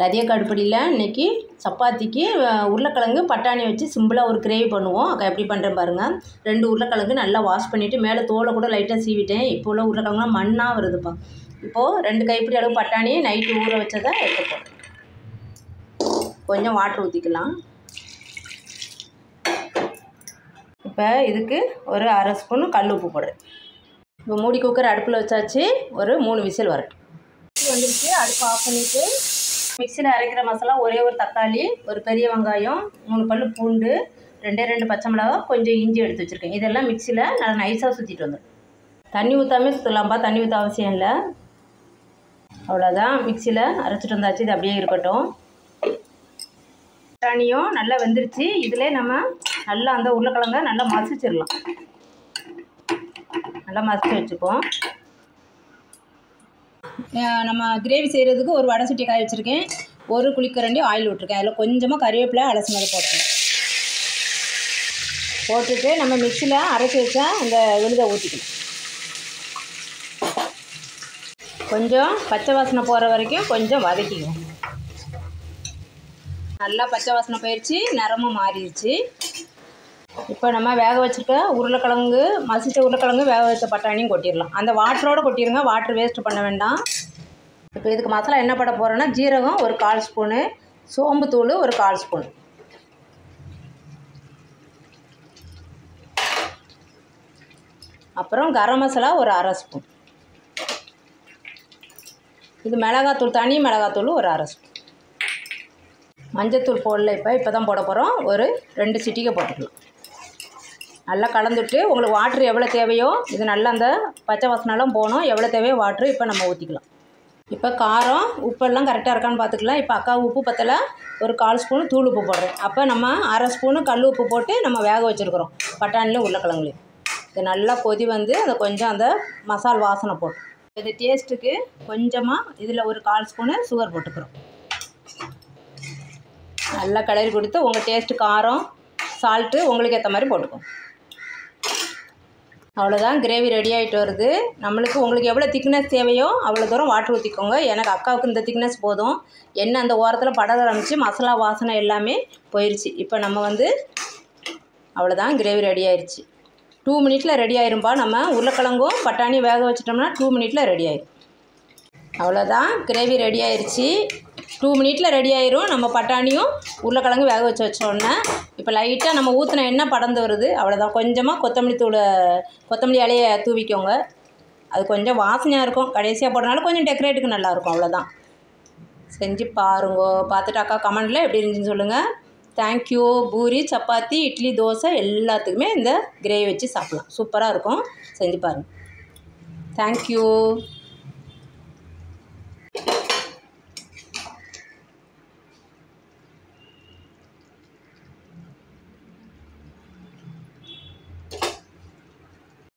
ரதிய கடுப்படியில் இன்றைக்கி சப்பாத்திக்கு உருளைக்கிழங்கு பட்டாணி வச்சு சிம்பிளாக ஒரு கிரேவி பண்ணுவோம். அக்கா எப்படி பண்ணுறேன் பாருங்கள். 2 உருளைக்கிழங்கு நல்லா வாஷ் பண்ணிவிட்டு மேலே தோலை கூட லைட்டாக சீவிட்டேன். இப்போ உள்ள உருளைக்கிழங்குலாம் மண்ணாக வருதுப்பா. இப்போது 2 கைப்பிடி அளவு பட்டாணி நைட்டு ஊற வச்சதை எடுத்துப்போம். கொஞ்சம் வாட்டர் ஊற்றிக்கலாம். இப்போ இதுக்கு ஒரு 1/2 ஸ்பூன் கல் உப்பு போடுறேன். இப்போ மூடி குக்கர் அடுப்பில் வச்சாச்சு. ஒரு 3 விசில் வரட்டும். வந்துருச்சு. அடுப்பு ஆஃப் பண்ணிவிட்டு மிக்சியில் அரைக்கிற மசாலா ஒரே ஒரு தக்காளி, ஒரு பெரிய வெங்காயம், 3 பல் பூண்டு, 2 பச்சை மிளகாய், கொஞ்சம் இஞ்சி எடுத்து வச்சுருக்கேன். இதெல்லாம் மிக்சியில் நல்லா நைஸாக சுற்றிட்டு வந்துடும். தண்ணி ஊற்றாமே சுற்றலாம்ப்பா, தண்ணி ஊற்ற அவசியம் இல்லை. அவ்வளோதான், மிக்சியில் அரைச்சிட்டு வந்தாச்சு. இது அப்படியே இருக்கட்டும். பட்டாணியும் நல்லா வெந்துருச்சு. இதிலே நம்ம நல்லா அந்த உருளைக்கிழங்கை நல்லா மசிச்சிடலாம். நல்லா மசிச்சு வச்சுப்போம். நம்ம கிரேவி செய்கிறதுக்கு ஒரு வடை சட்டி காய வச்சுருக்கேன். ஒரு குழிக்கரண்டி ஆயில் விட்டுருக்கேன். அதில் கொஞ்சமாக கறிவேப்பிலை அலசினதை போட்டுட்டு நம்ம மிக்சியில் அரைச்சி வச்சா அந்த விழுதை ஊற்றிக்கலாம். கொஞ்சம் பச்சை வாசனை போகிற வரைக்கும் கொஞ்சம் வதக்கிக்குவோம். நல்லா பச்சை வாசனை போயிடுச்சு, நிறமும் மாறிடுச்சு. இப்போ நம்ம வேக வச்சுருக்க உருளைக்கிழங்கு, மசித்த உருளைக்கிழங்கு, வேக வச்ச பட்டாணியும் கொட்டிடலாம். அந்த வாட்டரோடு கொட்டிடுங்க, வாட்டர் வேஸ்ட்டு பண்ண வேண்டாம். இப்போ இதுக்கு மசாலா என்ன பண்ண போகிறோன்னா, ஜீரகம் ஒரு 1/4 ஸ்பூனு, சோம்புத்தூள் ஒரு 1/4 ஸ்பூன், அப்புறம் கரம் மசாலா ஒரு 1/2 ஸ்பூன். இது மிளகாத்தூள், தனி மிளகாத்தூள் ஒரு 1/2 ஸ்பூன். மஞ்சத்தூள் போடல. இப்போ தான் போட போகிறோம். ஒரு 2 சிட்டிகை போட்டுக்கலாம். நல்லா கலந்துட்டு உங்களுக்கு வாட்ரு எவ்வளோ தேவையோ, இது நல்லா அந்த பச்சை வாசனைலாம் போகணும். எவ்வளோ தேவையோ வாட்ரு இப்போ நம்ம ஊற்றிக்கலாம். இப்போ காரம் உப்பெல்லாம் கரெக்டாக இருக்கான்னு பார்த்துக்கலாம். இப்போ அக்கா உப்பு பத்தலை, ஒரு 1/4 ஸ்பூன் தூள் உப்பு போடுறேன். அப்போ நம்ம 1/2 ஸ்பூனு கல் உப்பு போட்டு நம்ம வேக வச்சுருக்குறோம் பட்டாணிலையும் உருளைக்கிழங்குலையும். இது நல்லா கொதி வந்து அந்த கொஞ்சம் அந்த மசால் வாசனை போட்டு இது டேஸ்ட்டுக்கு கொஞ்சமாக இதில் ஒரு 1/4 ஸ்பூனு சுகர் போட்டுக்கிறோம். நல்லா கிளறி கொடுத்து உங்கள் டேஸ்ட்டு காரம் சால்ட்டு உங்களுக்கு ஏற்ற மாதிரி போட்டுக்கோங்க. அவ்வளோதான், கிரேவி ரெடி ஆகிட்டு வருது. உங்களுக்கு எவ்வளோ திக்னஸ் தேவையோ அவ்வளோ தூரம் வாட்டர் ஊற்றிக்கோங்க. எனக்கு அக்காவுக்கு இந்த திக்னஸ் போதும். எண்ணெய் அந்த ஓரத்தில் பட ஆரம்பித்து மசாலா வாசனை எல்லாமே போயிடுச்சு. இப்போ நம்ம அவ்வளோதான், கிரேவி ரெடி ஆயிடுச்சு. 2 மினிட்டில் ரெடி ஆயிரும்பா. நம்ம உருளைக்கிழங்கும் பட்டாணி வேக வச்சிட்டோம்னா 2 மினிட்டில் ரெடி ஆயிடும். அவ்வளோதான், கிரேவி ரெடி ஆயிடுச்சு. 2 மினிட்டில் ரெடி ஆயிரும். நம்ம பட்டாணியும் உருளைக்கிழங்கு வேக வச்சோன்னே இப்போ லைட்டாக நம்ம ஊற்றின எண்ணெய் படர்ந்து வருது. அவ்வளோதான், கொஞ்சமாக கொத்தமல்லி இலையை தூவிக்கோங்க. அது கொஞ்சம் வாசனையாக இருக்கும். கடைசியாக போடுறதுனால கொஞ்சம் டெக்கரேட்டுக்கு நல்லாயிருக்கும். அவ்வளோதான், செஞ்சு பாருங்கோ. பார்த்துட்டு அக்கா கமெண்டில் எப்படி இருந்துச்சுன்னு சொல்லுங்கள். தேங்க்யூ. பூரி, சப்பாத்தி, இட்லி, தோசை எல்லாத்துக்குமே இந்த கிரேவி வச்சு சாப்பிட்லாம். சூப்பராக இருக்கும். செஞ்சு பாருங்கள். தேங்க்யூ.